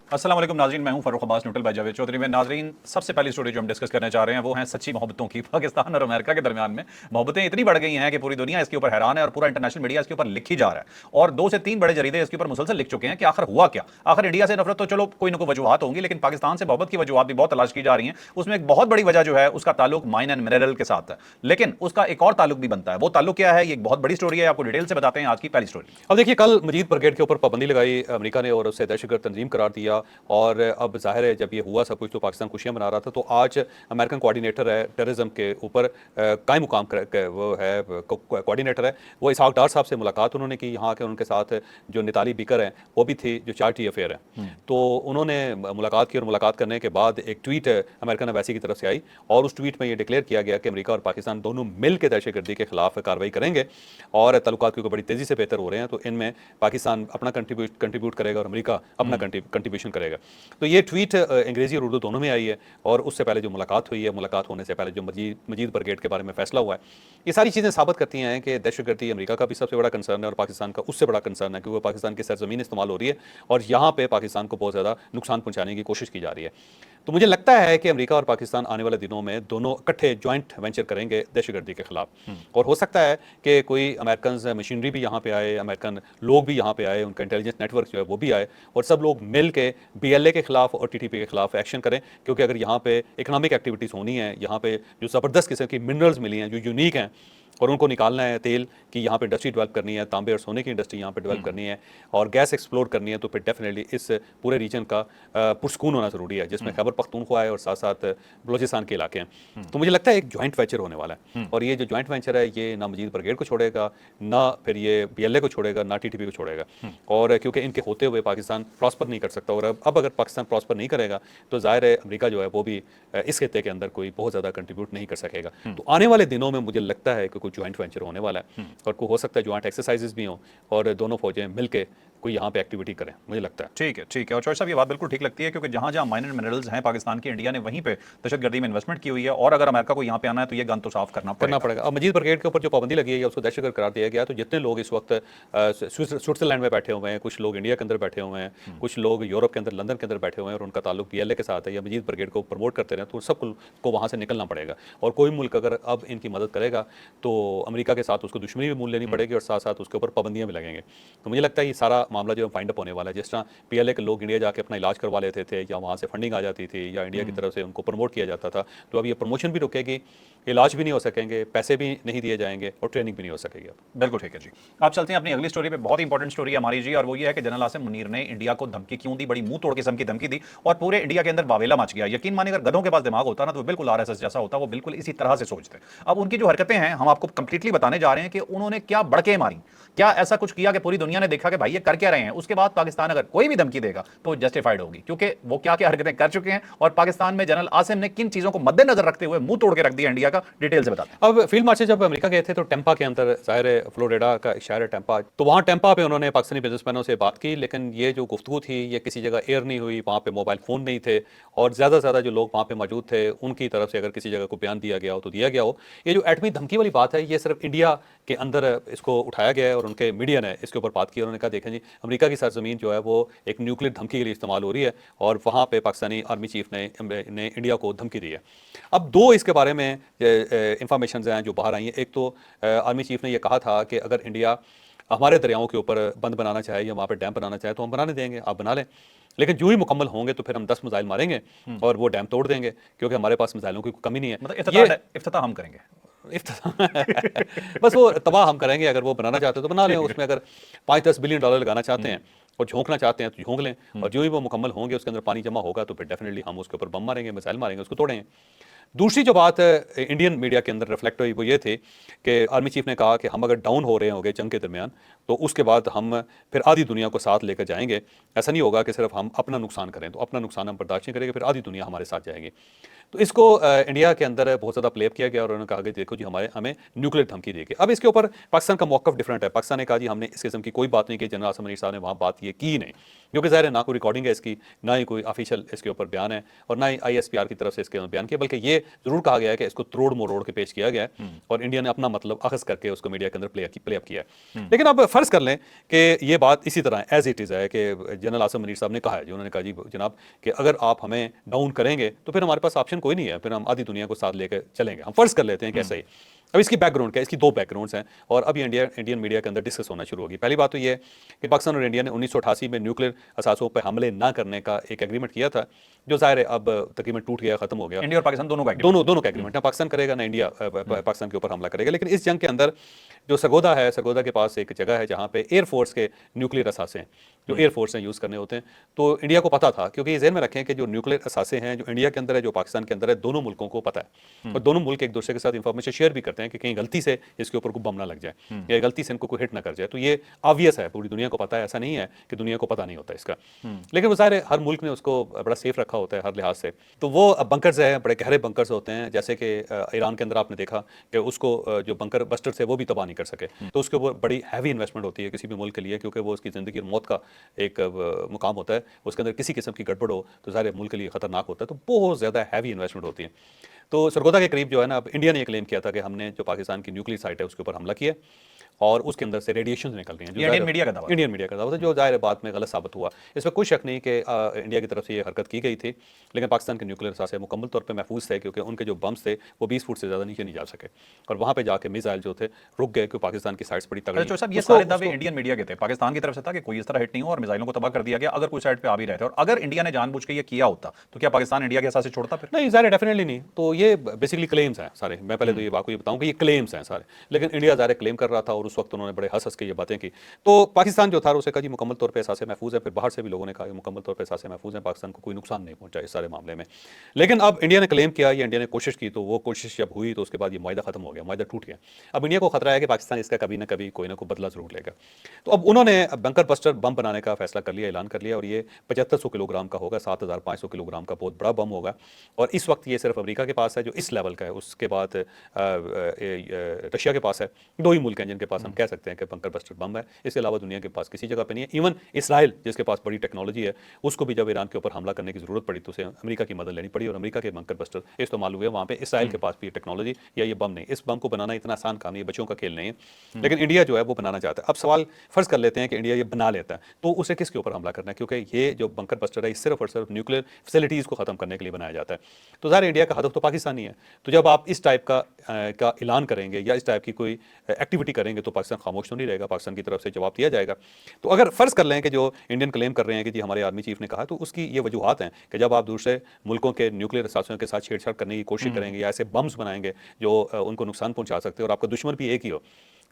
अस्सलाम वालेकुम नाज़रीन, मैं हूं फ़र्रुख अब्बास न्यूट्रल बाय जावेद चौधरी में। नाज़रीन, सबसे पहली स्टोरी जो हम डिस्कस करने जा रहे हैं वो है सच्ची मोहब्बतों की। पाकिस्तान और अमेरिका के दरमियान में मोहब्बतें इतनी बढ़ गई हैं कि पूरी दुनिया इसके ऊपर हैरान है और पूरा इंटरनेशनल मीडिया इसके ऊपर लिख ही जा रहा है। और 2 से 3 बड़े जरीदे इसके ऊपर मुसलसल लिख चुके हैं कि आखिर हुआ क्या। आखिर इंडिया से नफरत तो चलो कोई ना कोई वजूहत होंगी, लेकिन पाकिस्तान से मोहब्बत की वजूहत भी बहुत तलाश की जा रही हैं। उसमें एक बहुत बड़ी वजह जो है उसका ताल्लुक माइन एंड मिनरल के साथ है, लेकिन उसका एक और ताल्लुक भी बनता है। वो ताल्लुक क्या है, ये एक बहुत बड़ी स्टोरी है, आपको डिटेल से बताते हैं आज की पहली स्टोरी। अब देखिए, कल मजीद ब्रिगेड के ऊपर पाबंदी लगाई अमेरिका ने और उसे दहशतगर्द तंजीम करार दिया। और अब जाहिर है जब ये हुआ सब कुछ तो पाकिस्तान खुशियां मना रहा था। तो आज अमेरिकन कोऑर्डिनेटर है टेररिज्म के ऊपर कायम मुकाम वो है कोऑर्डिनेटर है, वो इसहाक डार साहब से मुलाकात उन्होंने की। यहाँ के उनके साथ जो निताली बिकर हैं वो भी थी, जो चार्टी अफेयर है। तो उन्होंने मुलाकात की और मुलाकात करने के बाद एक ट्वीट अमेरिकन एम्बेसी की तरफ से आई और उस ट्वीट में ये डिक्लेयर किया गया कि अमेरिका और पाकिस्तान दोनों मिल के दहशतगर्दी के खिलाफ कार्रवाई करेंगे और तल्लुकात क्योंकि बड़ी तेज़ी से बेहतर हो रहे हैं, तो इनमें पाकिस्तान अपना कंट्रीब्यूट करेगा और अमेरिका अपना कंट्रीब्यूशन करेगा। तो ये ट्वीट अंग्रेजी और उर्दू दोनों में आई है। और उससे पहले जो मुलाकात हुई है, मुलाकात होने से पहले जो मजीद ब्रिगेड के बारे में फैसला हुआ है, ये सारी चीज़ें साबित करती हैं कि दहशतगर्दी अमेरिका का भी सबसे बड़ा कंसर्न है और पाकिस्तान का उससे बड़ा कंसर्न है, क्योंकि पाकिस्तान की सरजमीन इस्तेमाल हो रही है और यहाँ पे पाकिस्तान को बहुत ज़्यादा नुकसान पहुँचाने की कोशिश की जा रही है। तो मुझे लगता है कि अमेरिका और पाकिस्तान आने वाले दिनों में दोनों इकट्ठे ज्वाइंट वेंचर करेंगे दहशतगर्दी के खिलाफ। और हो सकता है कि कोई अमेरिकन मशीनरी भी यहाँ पे आए, अमेरिकन लोग भी यहाँ पे आए, उनका इंटेलिजेंस नेटवर्क जो है वो भी आए और सब लोग मिल के BLA के खिलाफ और TTP के खिलाफ एक्शन करें। क्योंकि अगर यहाँ पे इकोनॉमिक एक्टिविटीज़ होनी है, यहाँ पे जो ज़बरदस्त किस्म की मिनरल्स मिली हैं जो यूनिक हैं और उनको निकालना है, तेल की यहाँ पे इंडस्ट्री डेवलप करनी है, तांबे और सोने की इंडस्ट्री यहाँ पे डेवलप करनी है और गैस एक्सप्लोर करनी है, तो फिर डेफिनेटली इस पूरे रीजन का पुरस्कून होना ज़रूरी है, जिसमें खैबर पख्तूनख्वा है और साथ साथ बलोचिस्तान के इलाके हैं। तो मुझे लगता है एक ज्वाइंट वेंचर होने वाला है और ये जो ज्वाइंट वेंचर है ये ना मजीद ब्रिगेड को छोड़ेगा, ना फिर ये BLA को छोड़ेगा, ना TTP को छोड़ेगा। और क्योंकि इनके होते हुए पाकिस्तान प्रॉस्पर नहीं कर सकता और अब अगर पाकिस्तान प्रॉस्पर नहीं करेगा तो ज़ाहिर है अमेरिका जो है वो भी इस खित्ते के अंदर कोई बहुत ज़्यादा कंट्रीब्यूट नहीं कर सकेगा। तो आने वाले दिनों में मुझे लगता है कि कोई ज्वाइंट वेंचर होने वाला है और कोई हो सकता है ज्वाइंट एक्सरसाइजेस भी हों और दोनों फौजें मिलकर कोई यहाँ पे एक्टिविटी करें, मुझे लगता है। ठीक है, ठीक है। और चौधरी साहब, ये बात बिल्कुल ठीक लगती है, क्योंकि जहां जहां माइन एंड मिनरल्स हैं पाकिस्तान की, इंडिया ने वहीं पे दहशतगर्दी में इन्वेस्टमेंट की हुई है। और अगर अमेरिका को यहाँ पे आना है तो ये गन तो साफ करना पड़ेगा। अब मजीद ब्रिगेड के ऊपर जो पाबंदी लगी है उसको दहशतगर्द करार दिया गया। तो जितने लोग इस वक्त स्विट्जरलैंड में बैठे हुए हैं, कुछ लोग इंडिया के अंदर बैठे हुए हैं, कुछ लोग यूरोप के अंदर, लंदन के अंदर बैठे हुए हैं और उनका ताल्लुक BLA के साथ है या मजीद ब्रिगेड को प्रमोट करते रहे, तो सबको वहाँ से निकलना पड़ेगा। और कोई मुल्क अगर अब इनकी मदद करेगा तो अमेरिका के साथ उसको दुश्मनी भी मूल लेनी पड़ेगी और साथ साथ उसके ऊपर पाबंदियाँ भी लगेंगे। तो मुझे लगता है ये सारा मामला जो फाइंड अप होने वाला है। जिस तरह BLA के लोग इंडिया जाके अपना इलाज करवा लेते थे या वहाँ से फंडिंग आ जाती थी या इंडिया की तरफ से उनको प्रमोट किया जाता था, तो अब ये प्रमोशन भी रुकेगी, इलाज भी नहीं हो सकेंगे, पैसे भी नहीं दिए जाएंगे और ट्रेनिंग भी नहीं हो सकेगी। अब बिल्कुल ठीक है जी। आप चलते हैं अपनी अगली स्टोरी पे। बहुत इंपॉर्टेंट स्टोरी है हमारी जी, और वो ये है कि जनरल आसिम मुनीर ने इंडिया को धमकी क्यों दी, बड़ी मुंह तोड़ किस्म की धमकी दी और पूरे इंडिया के अंदर वावेला मच गया। यकीन मानिए, अगर गधों के पास दिमाग होता ना तो बिल्कुल RSS जैसा होता, वो बिल्कुल इसी तरह से सोचते। अब उनकी जो हरकतें हैं हम आपको कंप्लीटली बताने जा रहे हैं कि उन्होंने क्या बड़के मारी, क्या ऐसा कुछ किया कि पूरी दुनिया ने देखा कि भाई ये कर क्या रहे हैं। उसके बाद पाकिस्तान अगर कोई भी धमकी देगा तो जस्टिफाइड होगी, क्योंकि वो क्या क्या हरकतें कर चुके हैं और पाकिस्तान में जनरल आसिम ने किन चीजों को मद्देनजर रखते हुए मुंह तोड़ के रख दिया इंडिया का। डिटेल से बताते हैं। अब फील्ड मार्शल जब अमेरिका गए थे तो टेम्पा के अंदर, ज़ाहिर है फ्लोरिडा का एक शहर है टेम्पा, तो वहाँ टेम्पा पे उन्होंने पाकिस्तानी बिजनेसमैनों से बात की, लेकिन ये जो गुफ्तगू थी ये किसी जगह एयर नहीं हुई, वहाँ पे मोबाइल फ़ोन नहीं थे और ज़्यादा से ज़्यादा जो लोग वहाँ पे मौजूद थे उनकी तरफ से अगर किसी जगह को बयान दिया गया हो तो दिया गया हो। ये जो एटमी धमकी वाली बात है ये सिर्फ इंडिया के अंदर इसको उठाया गया है और उनके मीडिया ने इसके ऊपर बात की। उन्होंने कहा देखें जी, अमेरिका की सरजमीन जो है वो एक न्यूक्लियर धमकी के लिए इस्तेमाल हो रही है और वहाँ पे पाकिस्तानी आर्मी चीफ ने इंडिया को धमकी दी है। अब दो इसके बारे में इंफॉर्मेशन हैं जो बाहर आई हैं। एक तो आर्मी चीफ ने यह कहा था कि अगर इंडिया हमारे दरियाओं के ऊपर बंद बनाना चाहे या वहाँ पर डैम बनाना चाहे तो हम बनाने देंगे, आप बना लें, लेकिन जो ही मुकम्मल होंगे तो फिर हम 10 मिसाइल मारेंगे और वो डैम तोड़ देंगे, क्योंकि हमारे पास मिसाइलों की कमी नहीं है। मतलब ये इफ्तिताह हम करेंगे। बस वो तबाह हम करेंगे, अगर वो बनाना चाहते हैं तो बना लें, उसमें अगर $5-10 बिलियन लगाना चाहते हैं और झोंकना चाहते हैं तो झोंक लें, और जो ही वो मुकम्मल होंगे उसके अंदर पानी जमा होगा तो फिर डेफिनेटली हम उसके ऊपर बम मारेंगे, मिसाइल मारेंगे, उसको तोड़ेंगे। दूसरी जो बात इंडियन मीडिया के अंदर रिफ्लेक्ट हुई वो ये थी कि आर्मी चीफ ने कहा कि हम अगर डाउन हो रहे होंगे जंग के दरमियान तो उसके बाद हम फिर आधी दुनिया को साथ लेकर जाएंगे। ऐसा नहीं होगा कि सिर्फ हम अपना नुकसान करें, तो अपना नुकसान हम बर्दाश्त नहीं करेंगे, फिर आधी दुनिया हमारे साथ जाएगी। تو اس کو انڈیا کے اندر بہت زیادہ پلے اپ کیا گیا اور انہوں نے کہا کہ دیکھو جی ہمیں نیوکلیر دھمکی دی گئی. اب اس کے اوپر پاکستان کا موقف ڈفرینٹ ہے. پاکستان نے کہا جی ہم نے اس قسم کی کوئی بات نہیں کی, جنرل عاصم منیر صاحب نے وہاں بات یہ کی نہیں, کیونکہ ظاہر ہے نہ کوئی ریکارڈنگ ہے اس کی, نہ ہی کوئی آفیشیل اس کے اوپر بیان ہے, اور نہ ہی آئی ایس پی آر کی طرف سے اس کے بیان کیا, بلکہ یہ ضرور کہا گیا ہے کہ اس کو تروڑ مروڑ کے پیش کیا گیا ہے اور انڈیا نے اپنا مطلب اخذ کر کے اس کو میڈیا کے اندر پلے اپ کیا ہے. لیکن اب فرض کر لیں کہ یہ بات اسی طرح ایز اٹ از ہے کہ جنرل عاصم منیر صاحب نے کہا ہے, جو انہوں نے کہا جی جناب کہ اگر آپ ہمیں ڈاؤن کریں گے تو پھر ہمارے پاس آپشن کوئی نہیں ہے, پھر ہم آدھی دنیا کو ساتھ لے کے چلیں گے. ہم فرض کر لیتے ہیں کہ ایسا ہی. اب اس کی بیک گراؤنڈ کیا ہے, اس کی دو بیک گراؤنڈس ہیں اور اب یہ انڈین میڈیا کے اندر ڈسکس ہونا شروع ہوگی. پہلی بات تو یہ ہے کہ پاکستان اور انڈیا نے 1988 میں نیوکلیر اثاثوں پہ حملے نہ کرنے کا ایک ایگریمنٹ کیا تھا, جو ظاہر ہے اب تقریباً ٹوٹ گیا, ختم ہو گیا. انڈیا اور پاکستان دونوں کا دونوں کا ایگریمنٹ ہے, پاکستان کرے گا نہ انڈیا پاکستان کے اوپر حملہ کرے گا. لیکن اس جنگ کے اندر جو سرگودا ہے, سرگودا کے پاس ایک جگہ ہے جہاں پہ ایئر فورس کے نیوکلیر اثاثے ہیں جو ایئر فورس نے یوز کرنے ہوتے ہیں. تو انڈیا کو پتا تھا, کیونکہ یہ ذہن میں رکھیں کہ جو نیوکلیر اثاثے ہیں جو انڈیا کے اندر ہے, جو پاکستان کے اندر ہے, دونوں ملکوں کو پتا ہے اور دونوں ملک ایک دوسرے کے ساتھ انفارمیشن شیئر بھی کرتے ہیں کہ کہیں غلطی سے اس کے اوپر کوئی بم نہ لگ جائے یا غلطی سے ان کو کوئی ہٹ نہ کر جائے. تو یہ آبویس ہے, پوری دنیا کو پتا ہے, ایسا نہیں ہے کہ دنیا کو پتا نہیں ہوتا اس کا. لیکن وہ ظاہر ہے ہر ملک نے اس کو بڑا سیف رکھا ہوتا ہے ہر لحاظ سے. تو وہ بنکرز ہیں, بڑے گہرے بنکرز ہوتے ہیں, جیسے کہ ایران کے اندر آپ نے دیکھا کہ اس کو جو بنکر بسٹر تھے وہ بھی تباہ نہیں کر سکے. تو اس کے اوپر بڑی ہیوی انویسٹمنٹ ہوتی ہے کسی بھی ملک کے لیے, کیونکہ وہ اس کی زندگی اور موت کا ایک مقام ہوتا ہے. اس کے اندر کسی قسم کی گڑبڑ ہو تو ظاہر ملک کے لیے خطرناک ہوتا ہے. تو بہت زیادہ ہیوی انویسٹمنٹ ہوتی ہے. تو سرگودا کے قریب جو ہے نا, اب انڈیا نے یہ کلیم کیا تھا کہ ہم نے جو پاکستان کی نیوکلیر سائٹ ہے اس کے اوپر حملہ کیا اور اس کے اندر سے ریڈیشنز نکل رہی ہیں, جو انڈین میڈیا کا دعویٰ انڈین میڈیا کا دعویٰ تھا, جو ظاہر بات میں غلط ثابت ہوا. اس میں کوئی شک نہیں کہ انڈیا کی طرف سے یہ حرکت کی گئی تھی, لیکن پاکستان کے نیوکلیر اثاثے مکمل طور پہ محفوظ تھے, کیونکہ ان کے جو بمس تھے وہ 20 فٹ سے زیادہ نیچے نہیں جا سکے اور وہاں پہ جا کے میزائل جو تھے رک گئے, کیونکہ پاکستان کی سائٹس بڑی تگڑی. صاحب یہ سارے دعوے انڈین میڈیا کے تھے, پاکستان کی طرف سے تھا کہ کوئی اس طرح ہٹ نہیں ہو اور میزائلوں کو تباہ کر دیا گیا اگر کوئی سائٹ پہ آ بھی رہے تھے. اور اگر انڈیا نے جان بوجھ کے یہ کیا ہوتا تو کیا پاکستان انڈیا کے اثاثے چھوڑتا پھر؟ نہیں, ظاہر ڈیفینیٹلی نہیں. تو یہ بیسکلی کلیمز ہیں سارے. میں پہلے تو یہ بات کو یہ بتاؤں کہ یہ کلیمز ہیں سارے, لیکن انڈیا ظاہر کلیم کر رہا تھا اور اس وقت انہوں نے بڑے ہنس کے یہ باتیں کی. تو پاکستان جو تھا اسے کہا جی مکمل طور پہ اثاثے محفوظ ہے. پھر باہر سے بھی لوگوں نے کہا کہ مکمل طور پہ اثاثے محفوظ ہیں, پاکستان کو کوئی نقصان نہیں پہنچا اس سارے معاملے میں. لیکن اب انڈیا نے کلیم کیا یا انڈیا نے کوشش کی, تو وہ کوشش جب ہوئی تو اس کے بعد یہ معاہدہ ختم ہو گیا, معاہدہ ٹوٹ گیا. اب انڈیا کو خطرہ ہے کہ پاکستان اس کا کبھی نہ کبھی کوئی نہ کوئی بدلہ ضرور لے گا. تو اب انہوں نے بنکر بسٹر بم بنانے کا فیصلہ کر لیا, اعلان کر لیا, اور یہ 7500 کلو گرام کا ہوگا, 7500 کلو گرام کا بہت بڑا بم ہوگا. اور اس وقت یہ صرف امریکہ کے پاس ہے جو اس لیول کا ہے. اس کے بعد رشیا کے پاس ہے. دو ہی ملک ہیں جن کے پاس ہم کہہ سکتے ہیں کہ بنکر بسٹر بم ہے. اس کے علاوہ دنیا کے پاس کسی جگہ پہ نہیں ہے. ایون اسرائیل جس کے پاس بڑی ٹیکنالوجی ہے, اس کو بھی جب ایران کے اوپر حملہ کرنے کی ضرورت پڑی تو اسے امریکہ کی مدد لینی پڑی, اور امریکہ کے بنکر بسٹر استعمال ہوئے. وہاں پہ اسرائیل کے پاس بھی ٹیکنالوجی یا یہ بم نہیں. اس بم کو بنانا اتنا آسان کام نہیں ہے, بچوں کا کھیل نہیں ہے, لیکن انڈیا جو ہے وہ بنانا چاہتا ہے. اب سوال فرض کر لیتے ہیں کہ انڈیا یہ بنا لیتا ہے, تو اسے کس کے اوپر حملہ کرنا ہے, کیونکہ یہ جو بنکر بسٹر ہے صرف اور صرف نیوکلیر فیسلٹیز کو ختم کرنے کے لیے بنایا جاتا ہے. تو ظاہر انڈیا کا ہدف تو پاکستان ہی ہے. تو جب آپ اس ٹائپ کا اعلان کریں گے یا اس ٹائپ کی کوئی ایکٹیویٹی کریں گے تو پاکستان خاموش تو نہیں رہے گا, پاکستان کی طرف سے جواب دیا جائے گا. تو اگر فرض کر لیں کہ جو انڈین کلیم کر رہے ہیں کہ جی ہمارے آرمی چیف نے کہا, تو اس کی یہ وجوہات ہیں کہ جب آپ دوسرے ملکوں کے نیوکلیر اثاثوں کے ساتھ چھیڑ چھاڑ کرنے کی کوشش کریں گے یا ایسے بمز بنائیں گے جو ان کو نقصان پہنچا سکتے ہیں, اور آپ کا دشمن بھی ایک ہی ہو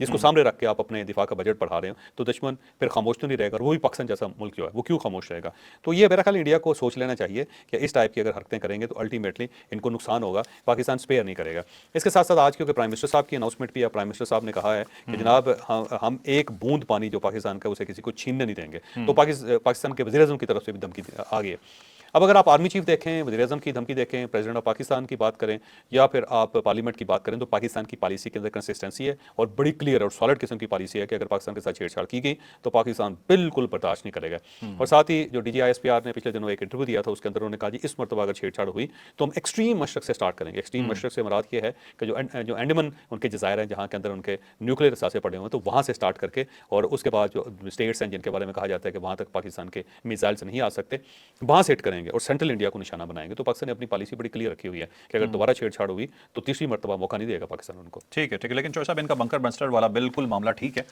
جس کو سامنے رکھ کے آپ اپنے دفاع کا بجٹ بڑھا رہے ہو, تو دشمن پھر خاموش تو نہیں رہے گا, اور وہ بھی پاکستان جیسا ملک جو ہے وہ کیوں خاموش رہے گا. تو یہ میرا خیال انڈیا کو سوچ لینا چاہیے کہ اس ٹائپ کی اگر حرکتیں کریں گے تو الٹیمیٹلی ان کو نقصان ہوگا, پاکستان اسپیئر نہیں کرے گا. اس کے ساتھ ساتھ آج کیونکہ پرائم منسٹر صاحب کی اناؤنسمنٹ بھی ہے, پرائم منسٹر صاحب نے کہا ہے کہ جناب ہم ایک بوند پانی جو پاکستان کا اسے کسی کو چھیننے نہیں دیں گے. تو پاکستان کے وزیر اعظم کی طرف سے بھی دھمکی آ گئی ہے. اب اگر آپ آرمی چیف دیکھیں, وزیر اعظم کی دھمکی دیکھیں, پریزیڈنٹ آف پاکستان کی بات کریں, یا پھر آپ پارلیمنٹ کی بات کریں, تو پاکستان کی پالیسی کے اندر کنسسٹنسی ہے اور بڑی کلیئر اور سالڈ قسم کی پالیسی ہے کہ اگر پاکستان کے ساتھ چھیڑ چھاڑ کی گئی تو پاکستان بالکل برداشت نہیں کرے گا. اور ساتھ ہی جو D G I S P R نے پچھلے دنوں ایک انٹرویو دیا تھا, اس کے اندر انہوں نے کہا جی اس مرتبہ اگر چھیڑ چھاڑ ہوئی تو ہم ایکسٹریم مشرق سے اسٹارٹ کریں گے. ایکسٹریم مشرق سے مراد یہ ہے کہ جو انڈیمان ان کے جزائر ہیں جہاں کے اندر ان کے نیوکلیر اثاثے پڑے ہوئے ہیں, تو وہاں سے اسٹارٹ کر کے, اور اس کے بعد جو اسٹیٹس ہیں جن کے بارے میں کہا جاتا ہے کہ وہاں تک پاکستان کے میزائلس نہیں آ سکتے, وہاں سے ہٹ کریں گے اور سینٹرل انڈیا کو نشانہ بنائیں گے. تو پاکستان نے اپنی پالیسی بڑی کلیئر رکھی ہوئی ہے کہ اگر دوبارہ چھیڑ چھاڑ ہوئی تو تیسری مرتبہ موقع نہیں دے گا پاکستان ان کو. ٹھیک ہے, لیکن چوہر صاحب ان کا بنکر بسٹر والا بالکل معاملہ ٹھیک ہے.